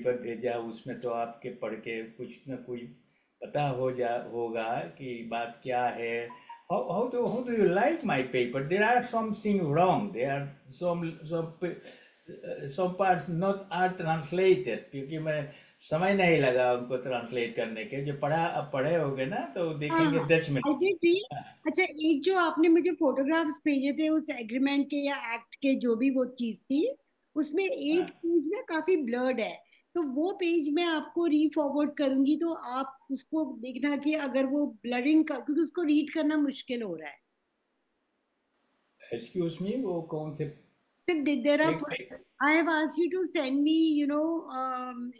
पर भेजा, उसमें तो आपके पढ़ के कुछ न कुछ पता होगा कि बात क्या है. How do you like my paper? There are something wrong. There are some parts not are translated, क्योंकि मैं समय नहीं लगा उनको ट्रांसलेट करने के. जो पढ़ा अब पढ़े होगे ना तो हाँ देखेंगे हाँ, डच में. I did read. अच्छा, एक जो आपने मुझे फोटोग्राफ्स भेजे थे उस एग्रीमेंट के या एक्ट के, जो भी वो चीज थी, उसमें एक हाँ. पेज ना काफी ब्लर्ड है। तो वो पेज मैं आपको री फॉरवर्ड करूंगी, तो आप उसको देखना कि अगर वो ब्लरिंग का, क्योंकि उसको रीड करना मुश्किल हो रहा है। एक्सक्यूज मी, वो कौन से So there are. एक पे. I have asked you to send me,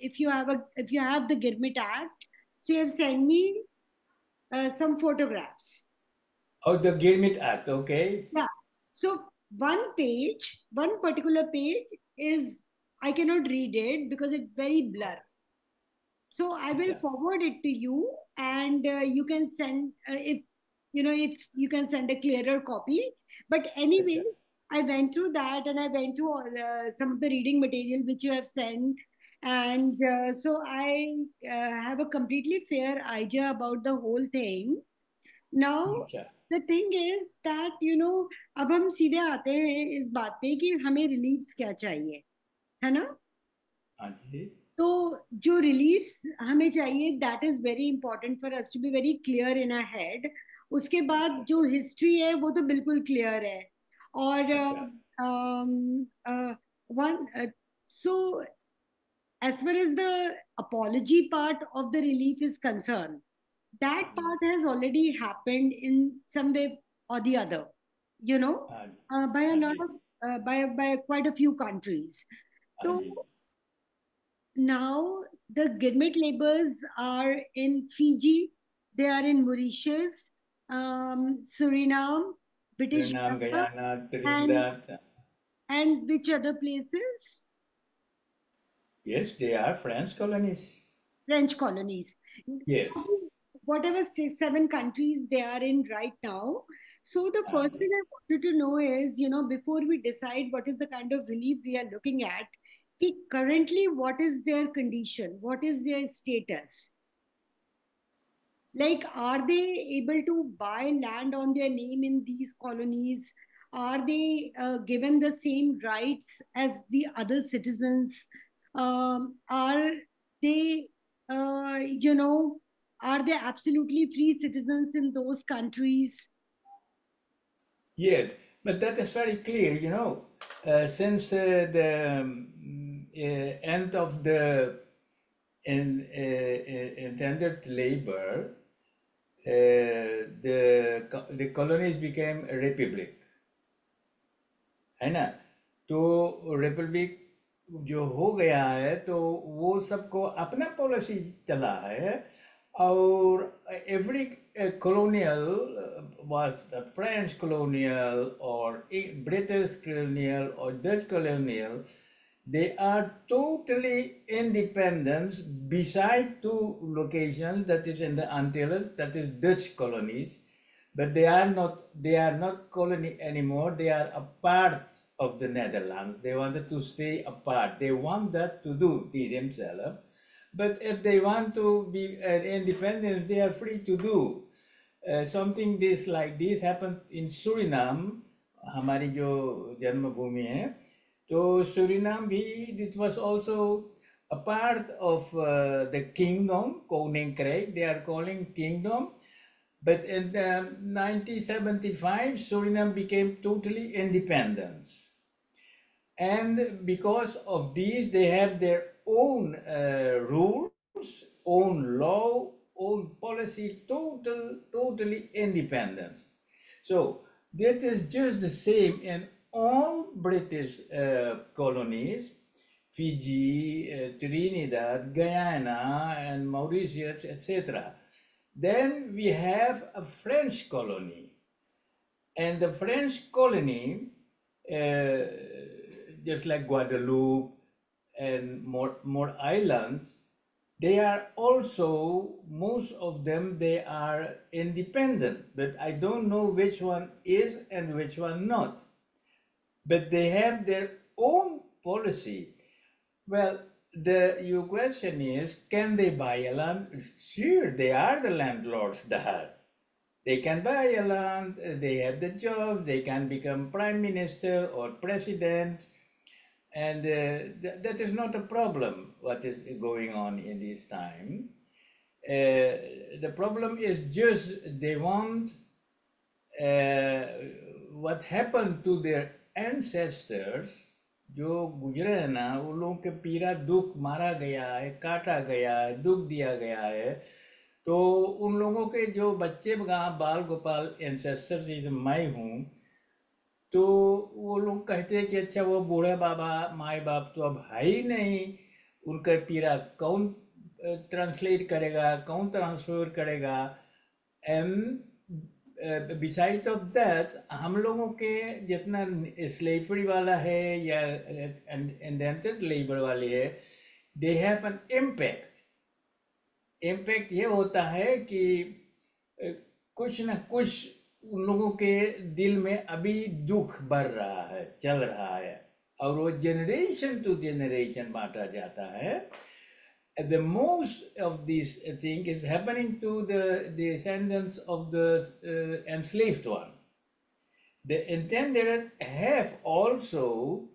if you have the Girmit Act, so you have sent me some photographs. Oh, the Gilmit Act, okay. Yeah. So one particular page is, I cannot read it because it's very blur. So I will अच्छा. forward it to you, and you can send, if you can send a clearer copy. But अच्छा. anyways, I went through that, and I went through all, some of the reading material which you have sent, and so I have a completely fair idea about the whole thing. Now अच्छा. the thing is that, अब हम सीधे आते हैं इस बात पे कि हमें रिलीफ्स क्या चाहिए, है ना? हाँ जी. तो जो रिलीफ्स हमें चाहिए, that is very important for us to be very clear in a head. उसके बाद जो हिस्ट्री है वो तो बिल्कुल क्लियर है। और अच्छा. One so as far as the apology part of the relief is concerned, that हाँ जी. part has already happened in some way or the other, you know, हाँ जी. by a हाँ lot ji. of by quite a few countries. हाँ So ji. now the Gurmit labors are in Fiji, they are in Mauritius, Suriname, British Suriname, Guyana, Guyana, and Trinidad. which other places? Yes, they are French colonies. French colonies. Yes. Whatever six, seven countries they are in right now. So the हाँ first thing ji. I wanted to know is, before we decide what is the kind of relief we are looking at, currently what is their condition? What is their status? Like, are they able to buy land on their name in these colonies? Are they given the same rights as the other citizens? Are they, uh, you know, are they absolutely free citizens in those countries? Yes, but that is very clear, since the end of the intended labor, the colonies became a republic, है ना. तो Republic जो हो गया है तो वो सबको अपना पॉलिसी चला है. और every colonial was the French colonial or British colonial or Dutch colonial, they are totally independent beside two locations, that is in the Antilles, that is Dutch colonies, but they are not colony anymore. They are a part of the Netherlands. They wanted to stay apart. They want that to do themselves. But if they want to be independent, they are free to do. Something this like this happened in Suriname, हमारी जो जन्मभूमि है. तो Suriname भी, it was also a part of the kingdom, Koninkrijk, they are calling kingdom. But in 1975, Suriname became totally independent. And because of these, they have their own rules, own law, own policy, totally independent. So that is just the same in all British colonies, Fiji, Trinidad, Guyana, and Mauritius, etc. Then we have a French colony, and the French colony, uh, just like Guadeloupe and more islands, they are also, most of them, they are independent, but I don't know which one is and which one not. But they have their own policy. Well, your question is, can they buy a land? Sure, they are the landlords there. They can buy a land, they have the job, they can become prime minister or president, and that is not a problem, what is going on in this time. The problem is just they want what happened to their ancestors, जो गुजरे हैं ना, उन लोगों के पीरा दुख मारा गया है, काटा गया है, दुख दिया गया है, तो उन लोगों के जो बच्चे बाल गोपाल एंसेस्टर्स मैं हूँ, तो वो लोग कहते हैं कि अच्छा वो बूढ़े बाबा माए बाप तो अब है ही नहीं, उनका पीरा कौन ट्रांसलेट करेगा, कौन ट्रांसफर करेगा। एंड बिसाइड ऑफ दैट हम लोगों के जितना स्लेवरी वाला है या इंडेंटेड लेबर वाले है, दे हैव एन इम्पैक्ट ये होता है कि कुछ ना कुछ उन लोगों के दिल में अभी दुख बढ़ रहा है, चल रहा है, और वो जनरेशन टू जनरेशन बांटा जाता है. The most of this thing is happening to the descendants of the enslaved one. The intended have also,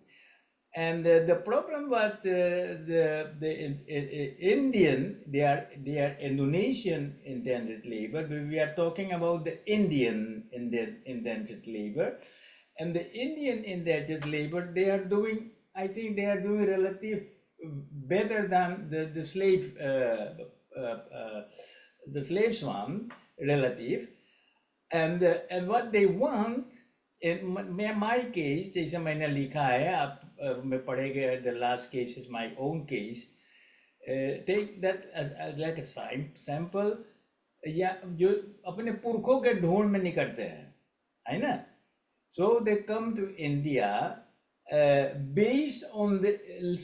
and the problem with the Indian, they are Indonesian indentured labor, but we are talking about the Indian indentured labor, and the Indian indentured labor, they are doing, I think they are doing relative better than the slaves one relative, and what they want. In my case, जैसे मैंने लिखा है, आप में पढ़ेंगे, the last case is my own case. Take that as like a sample, या जो अपने पुरखों के ढूंढ में निकलते हैं, है ना? So they come to India based on the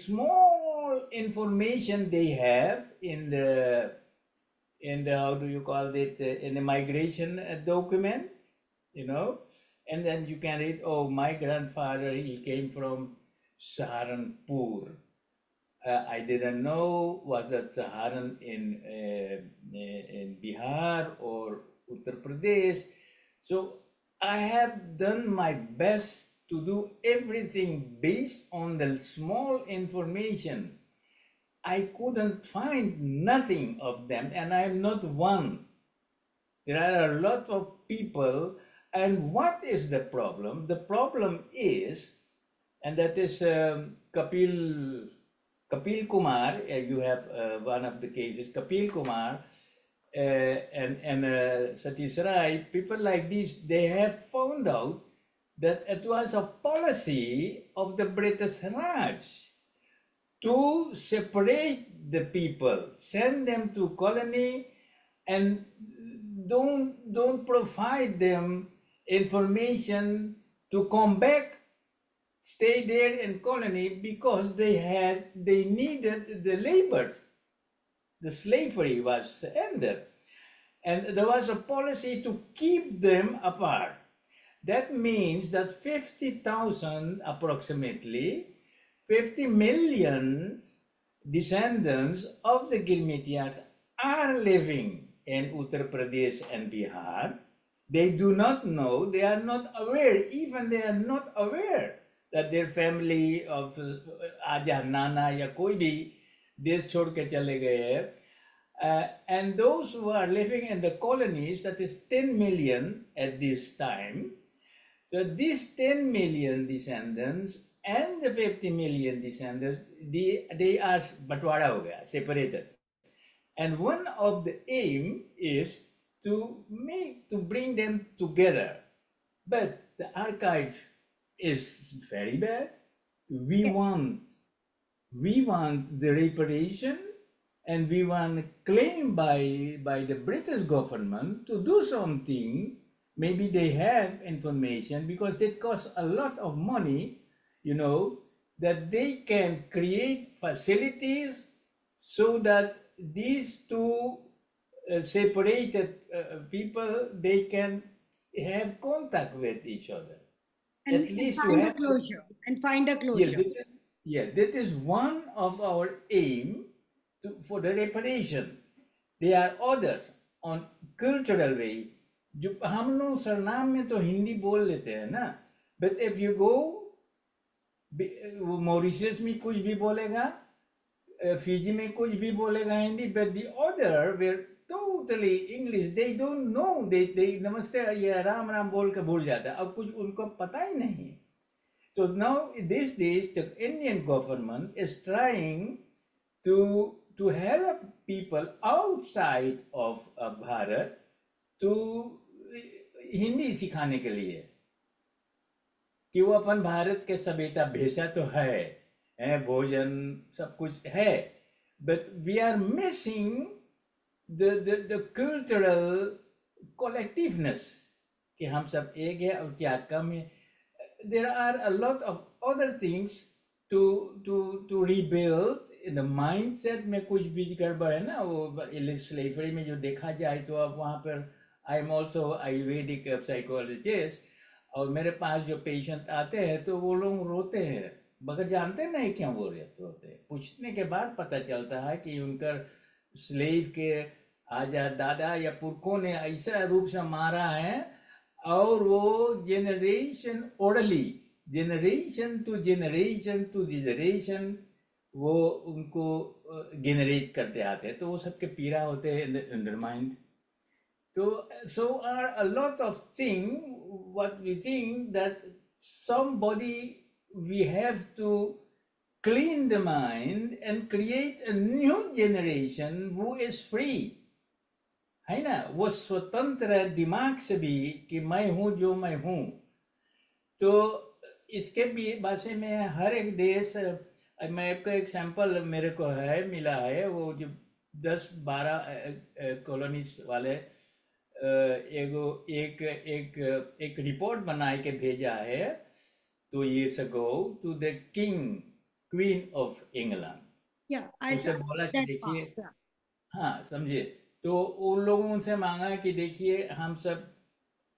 small information they have in the how do you call it, in the migration document, you know. And then you can read, oh, my grandfather, he came from Saharanpur. I didn't know was that Saharan in Bihar or Uttar Pradesh. So I have done my best to do everything based on the small information. I couldn't find nothing of them, and I am not one. There are a lot of people. And what is the problem? The problem is, and that is Kapil Kumar, you have one of the cases, Kapil Kumar and Satish Rai, people like this, they have found out that it was a policy of the British Raj to separate the people, send them to colony, and don't provide them information to come back, stay there in colony, because they needed the labor. The slavery was ended, and there was a policy to keep them apart. That means that 50,000 approximately 50 million descendants of the Gilmitians are living in Uttar Pradesh and Bihar. They do not know, they are not aware, even they are not aware that their family of आजा नाना या कोई भी देश छोड़ के चले गए हैं. And those who are living in the colonies, that is 10 million at this time. So these 10 million descendants and the 50 million descendants, they are बंटवारा हो गया, separated. And one of the aim is to bring them together. But the archive is very bad. We want the reparation, and we want claim by the British government to do something. Maybe they have information, because it costs a lot of money, you know, that they can create facilities so that these two separated people, they can have contact with each other. And At least find you a have closure. And find a yes, closure. Yeah, that is one of our aim for the reparation. They are others on cultural way. जो हम लोग सरनाम में तो हिंदी बोल लेते हैं ना, but if you go, Mauritius में कुछ भी बोलेगा, फिजी में कुछ भी बोलेगा Hindi, but the other were totally English. They don't know. They नमस्ते ये राम राम बोल के भूल जाता है, अब कुछ उनको पता ही नहीं. So now these days the Indian government is trying to help people outside of Bharat to Hindi सिखाने के लिए, कि वो अपन भारत के सभ्यता भेषा तो है भोजन सब कुछ है, but we are missing the cultural collectiveness, कि हम सब एक है और क्या कम है. There are a lot of other things to rebuild in the mindset में कुछ बीच गड़बड़ है ना, वो स्लेवरी में जो देखा जाए तो अब वहाँ पर I am also Ayurvedic psychologist, और मेरे पास जो पेशेंट आते हैं तो वो लोग रोते हैं, मगर जानते नहीं क्यों वो रोते हैं. पूछने के बाद पता चलता है कि उनकर स्लेव के आजा दादा या पुरखों ने ऐसा रूप से मारा है, और वो generation orally, generation to generation वो उनको जनरेट करते आते हैं, तो वो सबके पीड़ा होते हैं in the mind. So are a lot of things what we think that somebody we have to clean the mind and create a new generation who is free, है ना, वो स्वतंत्र दिमाग से भी, कि मैं हूँ जो मैं हूँ. तो इसके भी भाषा में हर एक देश, मैं आपको एग्जाम्पल मेरे को है मिला है, वो जो 10-12 कॉलोनीज वाले एक एक एक रिपोर्ट बना के भेजा है 2 years ago to the queen of England. Yeah, I उसे saw बोला कि that देखिए, part. Yeah. हाँ समझिए, तो उन लोगों से मांगा कि देखिए हम सब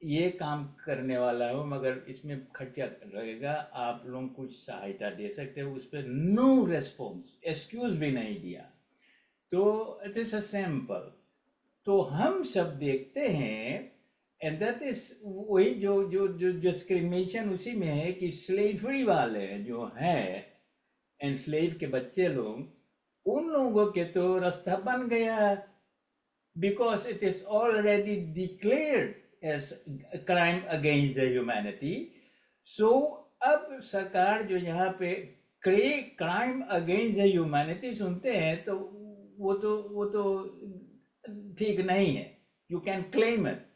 ये काम करने वाला हो, मगर इसमें खर्चा लगेगा, आप लोग कुछ सहायता दे सकते हो. उस पर नो रेस्पॉन्स, एक्सक्यूज भी नहीं दिया. तो इट इज अ सैंपल. तो हम सब देखते हैं, एंड दैट इज वही जो जो जो डिस्क्रिमिनेशन उसी में है, कि स्लेवरी वाले जो हैं एनस्लेव के बच्चे लोग, उन लोगों के तो रास्ता बन गया, because it is already declared as a crime against the humanity. So अब सरकार जो यहाँ पे क्राइम अगेंस्ट द ह्यूमैनिटी सुनते हैं, तो वो तो ठीक नहीं है. You can claim it.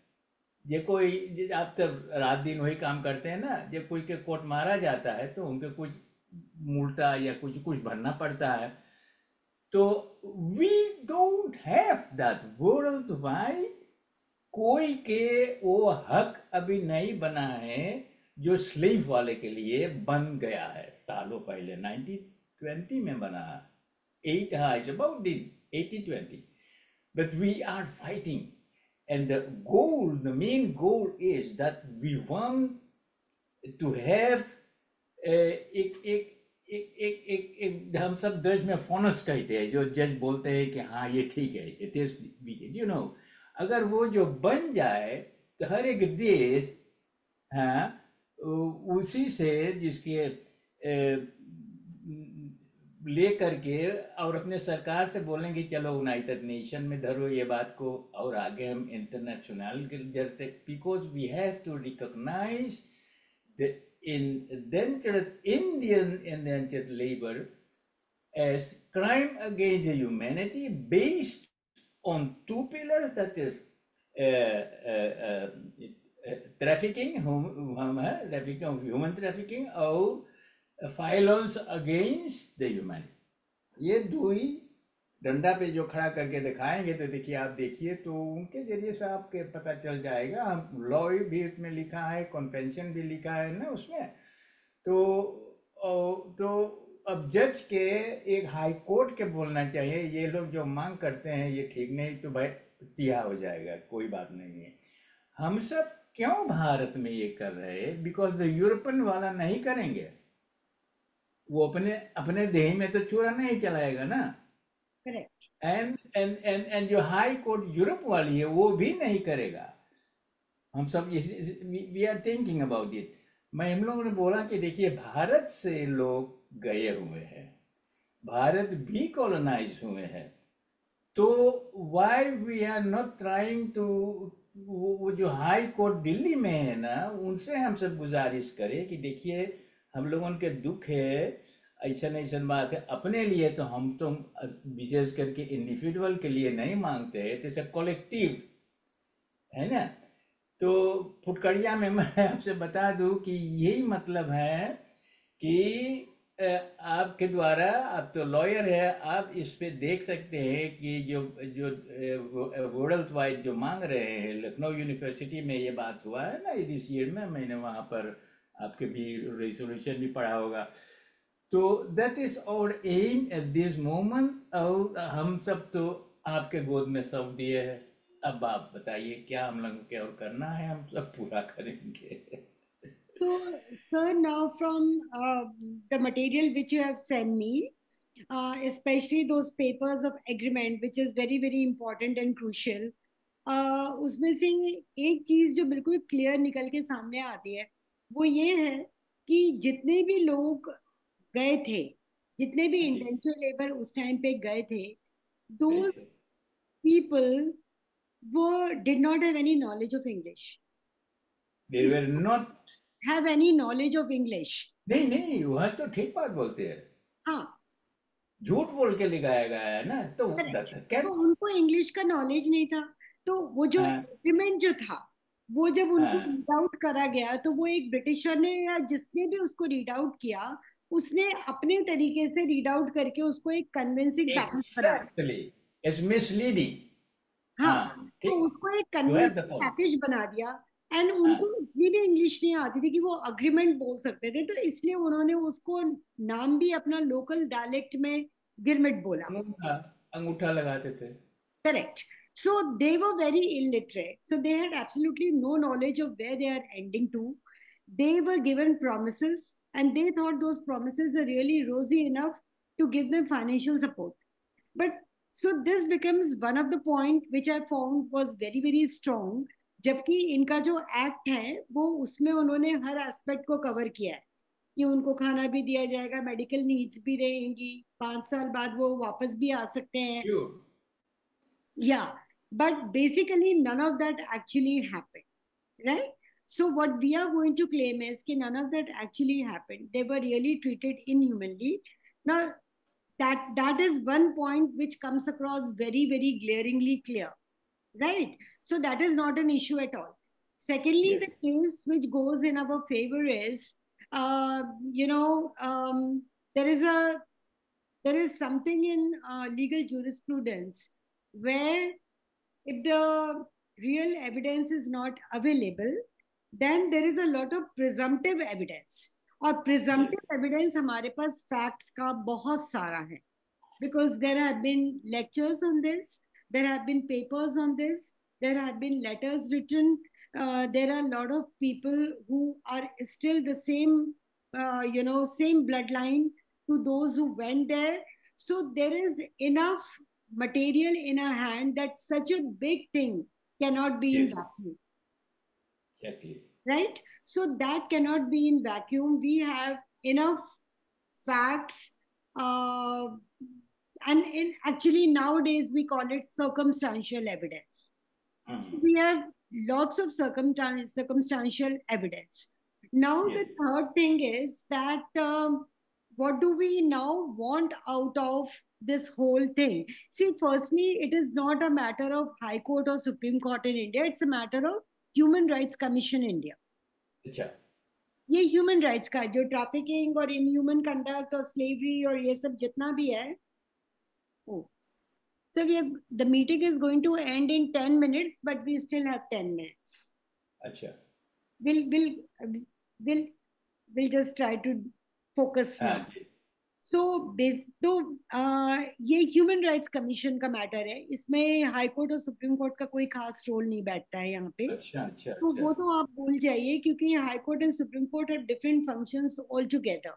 ये कोई आप तब रात दिन वही काम करते हैं ना, जब कोई के कोर्ट मारा जाता है तो उनके कुछ मुल्टा या कुछ कुछ भरना पड़ता है. तो we don't have that world wide, कोई के वो हक अभी नहीं बना है जो स्लेव वाले के लिए बन गया है सालों पहले. 1920 में बना, 8 it's about 80-20, but we are fighting, and the goal, the main goal is that we want to have एक एक एक एक एक एक हम सब देश में फोनस कहते हैं, जो जज बोलते हैं कि हाँ ये ठीक है, इट इज यू नो. अगर वो जो बन जाए तो हर एक देश, हाँ, उसी से जिसके ले करके और अपने सरकार से बोलेंगे चलो यूनाइटेड नेशन में धरो ये बात को, और आगे हम इंटरनेशनल जैसे, because we have to recognise the indentured labor as crime against the humanity based on 2 pillars, that is trafficking, human trafficking, और violence against the humanity. ये दो ही डंडा पे जो खड़ा करके दिखाएंगे तो देखिए, आप देखिए तो उनके जरिए से आपके पता चल जाएगा. हम लॉ भी उसमें लिखा है, कन्वेंशन भी लिखा है ना उसमें. तो अब जज के एक हाई कोर्ट के बोलना चाहिए, ये लोग जो मांग करते हैं ये ठीक नहीं, तो भाई तिहा हो जाएगा, कोई बात नहीं है. हम सब क्यों भारत में ये कर रहे हैं? बिकॉज द यूरोपियन वाला नहीं करेंगे, वो अपने अपने देही में तो चूरा नहीं चलाएगा ना। करेक्ट। एंड जो हाई कोर्ट यूरोप वाली है वो भी नहीं करेगा। हम सब we are thinking about it. मैं हम लोगों ने बोला कि देखिए भारत से लोग गए हुए हैं, भारत भी कॉलोनाइज हुए हैं, तो why we are not trying to, वो जो हाई कोर्ट दिल्ली में है ना, उनसे हम सब गुजारिश करें कि देखिए हम लोगों के दुख है, ऐसा ऐसा बात है, अपने लिए तो हम तो विशेष करके इंडिविजुअल के लिए नहीं मांगते हैं, जैसे कलेक्टिव है ना। तो फुटकरिया में मैं आपसे बता दूं कि यही मतलब है कि अ, आपके द्वारा, आप तो लॉयर है, आप इस पे देख सकते हैं कि जो जो वर्ल्ड वाइड जो मांग रहे हैं, लखनऊ यूनिवर्सिटी में ये बात हुआ है ना इस ईयर में, मैंने वहाँ पर आपके भी रेजोल्यूशन भी पढ़ा होगा। तो that is our aim at this moment, और हम सब तो आपके गोद में सौंप दिए हैं। अब आप बताइए क्या हम लोग क्या और करना है, हम सब पूरा करेंगे। So, sir, now from the material which you have sent me, especially those papers of agreement, which is very, very important and crucial, उसमें से एक चीज जो बिल्कुल क्लियर निकल के सामने आती है, वो ये है कि जितने भी लोग गए थे, जितने भी हाँ जी, इंटेंशनल लेबर उस टाइम पे गए थे, दोज बिल्कुल। पीपल वो did not have any knowledge of English, they were not. Have any knowledge of English. नहीं नहीं, वह तो ठीक बात बोलते हैं, हाँ, झूठ बोल के लिखाया गया है ना, तो करेक्ट। क्या। तो उनको इंग्लिश का नॉलेज नहीं था, तो वो जो हाँ एग्रीमेंट जो था, वो जब उनको हाँ, रीड आउट करा गया, तो वो एक ब्रिटिशर ने या जिसने भी उसको रीड आउट किया, उसने अपने तरीके से रीड आउट करके उसको एक कन्विंसिंग पैकेज बना दिया। Exactly, it's misleading. हाँ, हाँ, तो ठीक, उसको एक you have convincing the point. Package बना दिया। एंड हाँ, उनको इतनी भी इंग्लिश नहीं आती थी कि वो अग्रीमेंट बोल सकते थे, तो इसलिए उन्होंने उसको नाम भी अपना लोकल डायलेक्ट में गिरमिट बोला। अंगूठा, अंगूठा लगाते थे। Correct. So they were very illiterate. So they had absolutely no knowledge of where they are ending to. They were given promises and they thought those promises are really rosy enough to give them financial support. But so this becomes one of the point which I found was very, very strong. जबकि इनका जो act है वो उसमें उन्होंने हर aspect को cover किया है कि उनको खाना भी दिया जाएगा, मेडिकल नीड्स भी रहेंगी, 5 साल बाद वो वापस भी आ सकते हैं। Sure. Yeah, but basically none of that actually happened, right? So what we are going to claim is that none of that actually happened. They were really treated inhumanly. Now that is one point which comes across very, very glaringly clear, right? So that is not an issue at all. Secondly, yes, the case which goes in our favor is, you know, there is a there is something in legal jurisprudence where if the real evidence is not available, then there is a lot of presumptive evidence. और yes, presumptive evidence हमारे पास facts का बहुत सारा है, because there have been lectures on this, there have been papers on this, there have been letters written, there are a lot of people who are still the same, same bloodline to those who went there. So there is enough material in our hand that such a big thing cannot be in yes, vacuum, exactly. right? So that cannot be in vacuum. We have enough facts, uh, and in actually nowadays we call it circumstantial evidence. So we have lots of circumstantial evidence. Now the yes, third thing is that what do we now want out of this whole thing? See, firstly, it is not a matter of High Court or Supreme Court in India. It's a matter of Human Rights Commission India. अच्छा, ये human rights का जो trafficking और inhuman conduct और slavery और ये सब जितना भी है, oh, so the meeting is going to end in 10 minutes, but we still have 10 minutes. अच्छा, We'll we'll we'll we'll just try to focus हाँ now. जी, तो ये ह्यूमन राइट्स कमीशन का मैटर है, इसमें हाई कोर्ट और सुप्रीम कोर्ट का कोई खास रोल नहीं बैठता है यहाँ पे। अच्छा अच्छा तो अच्छा, वो तो आप भूल जाइए, क्योंकि high court and supreme court have different functions all together.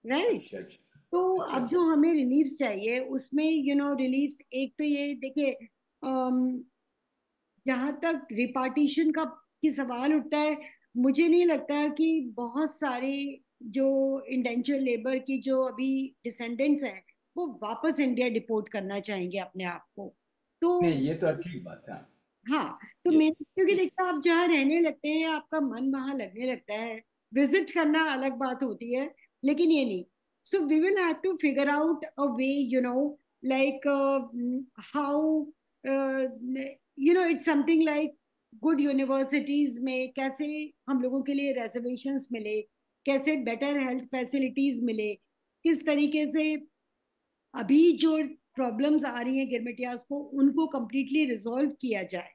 Right. अच्छा अच्छा तो अच्छा अब अच्छा। जो हमें रिलीफ्स चाहिए उसमें रिलीफ्स, एक तो ये देखिए, जहां तक रिपार्टीशन का की सवाल उठता है, मुझे नहीं लगता कि बहुत सारे जो इंडेंचर लेबर की जो अभी डिसेंडेंट्स हैं वो वापस इंडिया डिपोर्ट करना चाहेंगे अपने आप को। तो नहीं, ये तो ठीक बात है। हाँ, हाँ, तो ये मेरे, क्योंकि ये देखिए आप जहाँ रहने लगते हैं आपका मन वहां लगने लगता है। विजिट करना अलग बात होती है, लेकिन ये नहीं। So we will have to figure out a way, like how, it's something like good universities में कैसे हम लोगों के लिए रिजर्वेशंस मिले, कैसे बेटर हेल्थ फैसिलिटीज मिले, किस तरीके से अभी जो प्रॉब्लम्स आ रही हैं गिरमिटियाज को उनको कंप्लीटली रिजॉल्व किया जाए।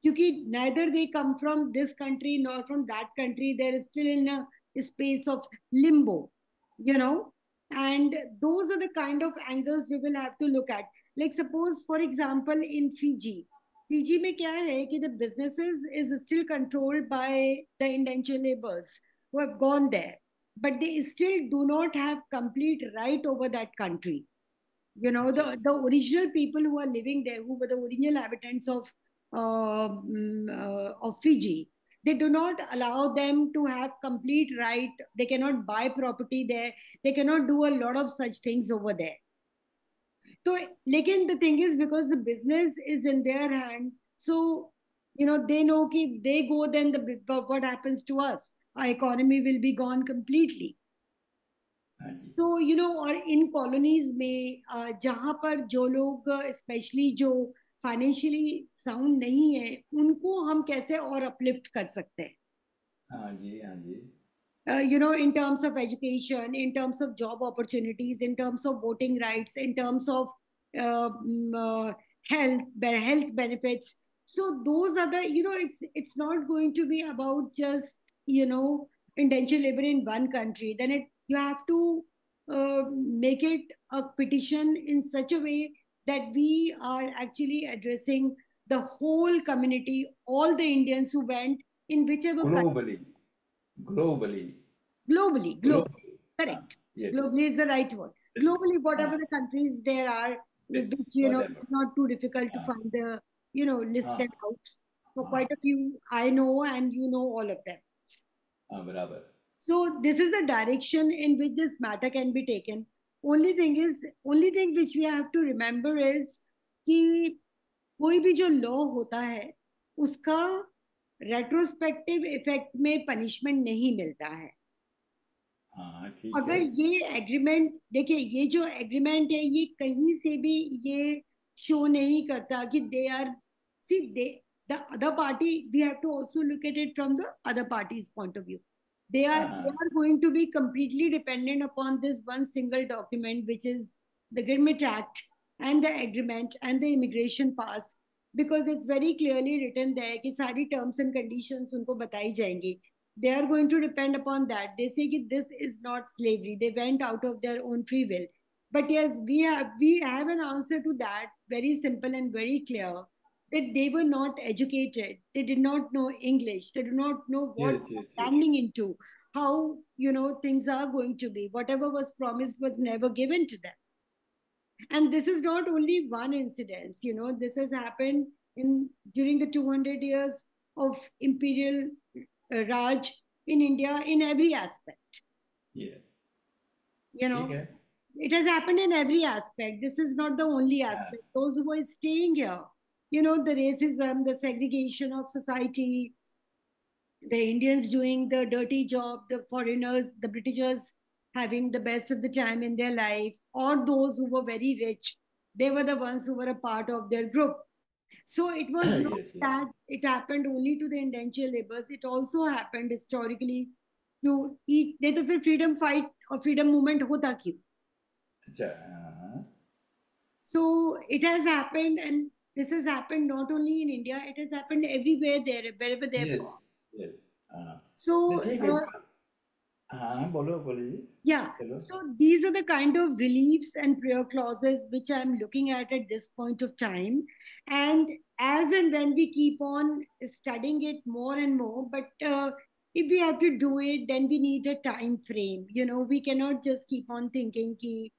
क्योंकि neither they come from this country nor from that country, they're still in a space of limbo, you know and those are the kind of angles we will have to look at. Like suppose for example in Fiji में क्या है कि the businesses is still controlled by the indentured laborers who have gone there, but they still do not have complete right over that country. अच्छा The original people who are living there, who were the original inhabitants of Fiji, they do not allow them to have complete right. They cannot buy property there. They cannot do a lot of such things over there. So, लेकिन the thing is, because the business is in their hand, so they know if they go, then what happens to us? Our economy will be gone completely. हाँ जी। तो और इन colonies में जहां पर जो लोग specially जो फाइनेंशियली साउंड नहीं है उनको हम कैसे और अपलिफ्ट कर सकते हैं, हाँ जी हाँ जी। in terms of education, in terms of job opportunities, in terms of voting rights, in terms of uh, mm, uh, health benefits. So those are the, it's not going to be about just, indentured labor in one country. Then you have to make it a petition in such a way that we are actually addressing the whole community, all the Indians who went in whichever country. Globally, globally, Globally, globally. हाँ, correct. ये Globally is the right word. Globally, हाँ, whatever the countries there are, which whatever। it's not too difficult to हाँ find the, list हाँ them out. For हाँ quite a few, I know, and all of them. हाँ, बराबर। So this is a direction in which this matter can be taken. Only thing which we have to remember is कि कोई भी जो law होता है उसका रेट्रोस्पेक्टिव इफेक्ट में पनिशमेंट नहीं मिलता है। हाँ ठीक है। अगर ये एग्रीमेंट, देखिए ये जो एग्रीमेंट है ये कहीं से भी ये शो नहीं करता कि they are, see they, the other party, we have to also look at it from the other parties point of view. हाँ They हाँ are going to be completely dependent upon this one single document, which is the Gilmit Act and the agreement and the immigration pass, because it's very clearly written there कि सारी terms and conditions उनको बताई जाएंगी. They are going to depend upon that. They say that this is not slavery. They went out of their own free will. But yes, we have an answer to that, very simple and very clear, that they were not educated. They did not know English. They do not know what yes yes they're yes. landing into, how things are going to be. Whatever was promised was never given to them. And this is not only one incident. This has happened in during the 200 years of imperial Raj in India in every aspect. ये You ठीक know, है। it has happened in every aspect. This is not the only हाँ aspect. Those who are staying here, the racism, the segregation of society, the Indians doing the dirty job, the foreigners, the Britishers having the best of the time in their life, or those who were very rich, they were the ones who were a part of their group. So it was not yes yes. that it happened only to the indentured laborers, it also happened historically to each. नहीं तो फिर freedom fight और freedom movement होता क्यों? अच्छा हाँ हाँ। So it has happened, and this has happened not only in India, it has happened everywhere there, wherever they're yes born. Yes. हाँ, नहीं So ठीक है। हाँ बोलो बोलिए। yeah, चलो। so these are the kind of reliefs and prayer clauses which I'm looking at this point of time. And as and when we keep on studying it more and more, but if we have to do it, then we need a time frame. We cannot just keep on thinking ki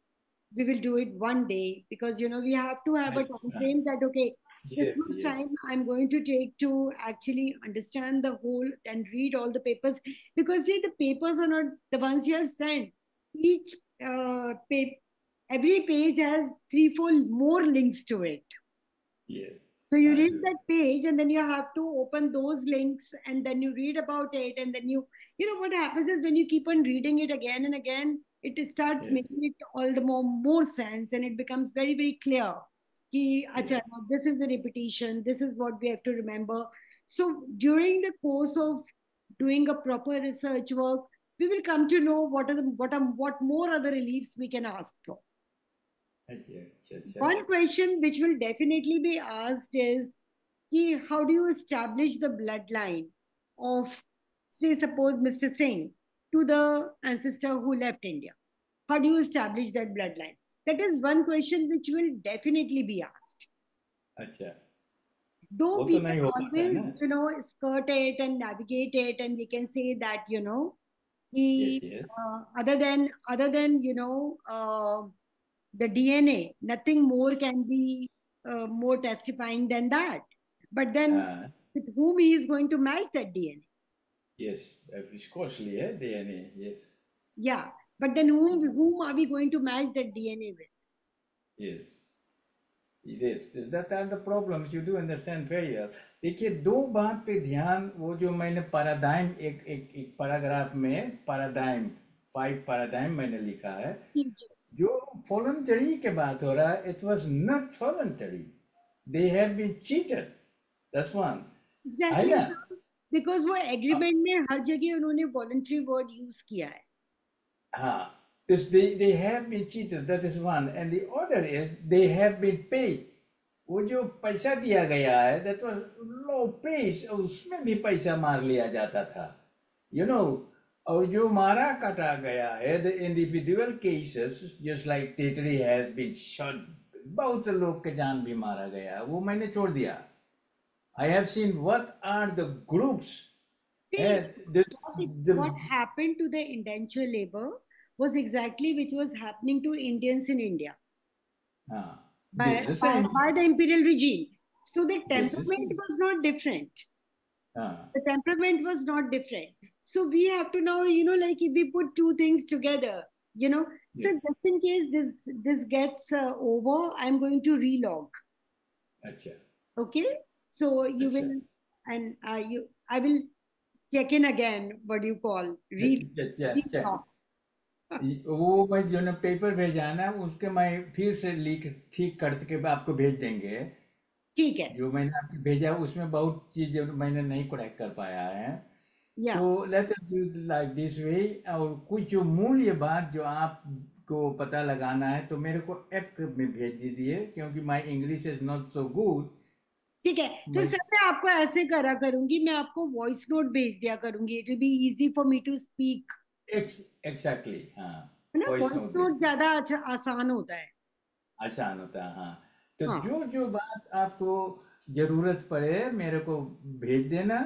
we will do it one day, because we have to have a Right. time frame that okay, this Yes, much yes, time I'm going to take to actually understand the whole and read all the papers, because see, the papers are not the ones you have sent. Each every page has three four more links to it. yes. So you I read do. that page and then you have to open those links and then you read about it, and then what happens is when you keep on reading it again and again, it starts Yes, making it all the more sense, and it becomes very very clear. Ki, yes, acha, now this is the repetition. This is what we have to remember. So during the course of doing a proper research work, we will come to know what more other reliefs we can ask for. अच्छा अच्छा अच्छा One question which will definitely be asked is how do you establish the bloodline of, say, suppose Mr. Singh to the ancestor who left India? How do you establish that bloodline? That is one question which will definitely be asked. अच्छा Though वो तो people नहीं हो पाता है ना. always, skirt it and navigate it, and we can say that, Yes, he, yes, other than the DNA, nothing more can be more testifying than that. But then, हाँ, with whom he is going to match that DNA? yes, viscosely है DNA, yes, Yeah, but then whom are we going to match that DNA with? yes. It is. That are the problems. You do understand very well. देखिए दो बात पे ध्यान, वो जो मैंने paradigm एक पैराग्राफ में पैराडाइम 5 पैराडाइम मैंने लिखा है. जो voluntary के बात हो रहा है, it was not voluntary. They have been cheated. That's one. है Exactly, ना? because वो एग्रीमेंट में हर जगह उन्होंने वॉलंटरी वर्ड यूज किया है. हाँ. They have been cheated. That is one. And the other is they have been paid. वो जो पैसा दिया गया है, that was low pays, उसमें भी पैसा मार लिया जाता था. You know, और जो मारा काटा गया है, the individual cases, just like Tetri has been shot, बहुत से लोग के जान भी मारा गया, वो मैंने छोड़ दिया. I have seen what are the groups. See, And the, what happened to the indentured labor was exactly which was happening to Indians in India this is the same. by the imperial regime. So the This is the temperament same. was not different. Uh, The temperament was not different. So we have to now, like if we put two things together, so yes. just in case this gets over, I'm going to relog. अच्छा Okay, so you अच्छा. will, and I will check in again. What do you call अच्छा अच्छा. relog? वो मैं जो ना paper भेजा है ना, उसके मैं फिर से लिख ठीक करके आपको भेज देंगे. ठीक है. जो मैंने आपको भेजा उसमें बहुत चीज़ मैंने नहीं करेक्ट कर पाया है. या so let us do like this way. और कुछ जो मूल्य बात जो आपको पता लगाना है, तो मेरे को ऐप में भेज दीजिए, क्योंकि my English is not so good. ठीक है. तो मैं सर मैं आपको ऐसे करा करूंगी, मैं आपको वॉइस नोट भेज दिया करूंगी. It will be easy for me to speak. Exactly हाँ. है ना, वॉइस वॉइस नोट भेज नोट ज्यादा अच्छा आसान होता है. आसान होता है. हाँ. तो हाँ. जो जो बात आपको जरूरत पड़े मेरे को भेज देना,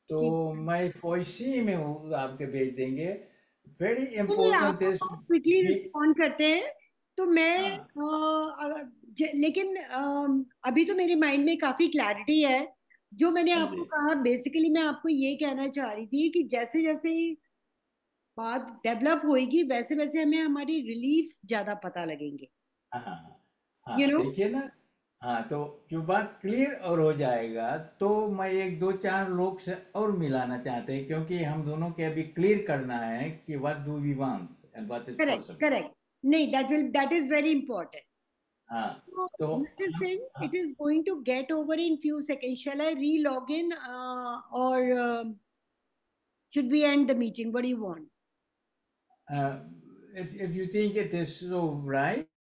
तो ठीक. मैं वॉइसी में आपके भेज देंगे. वेरी चलिए, इम्पोर्टेंट आप इज. क्विकली रिस्पॉन्ड करते हैं. तो मैं हाँ लेकिन अभी तो मेरे माइंड में काफी क्लैरिटी है. जो मैंने हाँ आपको जी. कहा, बेसिकली मैं आपको ये कहना चाह रही थी कि जैसे जैसे बात डेवलप होएगी, वैसे वैसे हमें हमारी रिलीफ्स ज्यादा पता लगेंगे. हाँ हाँ यू हाँ, नो देखिए ना. हाँ, तो जो बात क्लियर और हो जाएगा, तो मैं एक दो चार लोग से और मिलाना चाहते हैं, क्योंकि हम दोनों के अभी क्लियर करना है कि what do we want and what is correct possible. Correct. नहीं, दैट इज वेरी इंपॉर्टेंट. हाँ. So, तो Mr. Singh, हाँ, it is going to get over in few seconds. Shall I re-log in, or should we end the meeting? What do you want? if you think it is so right,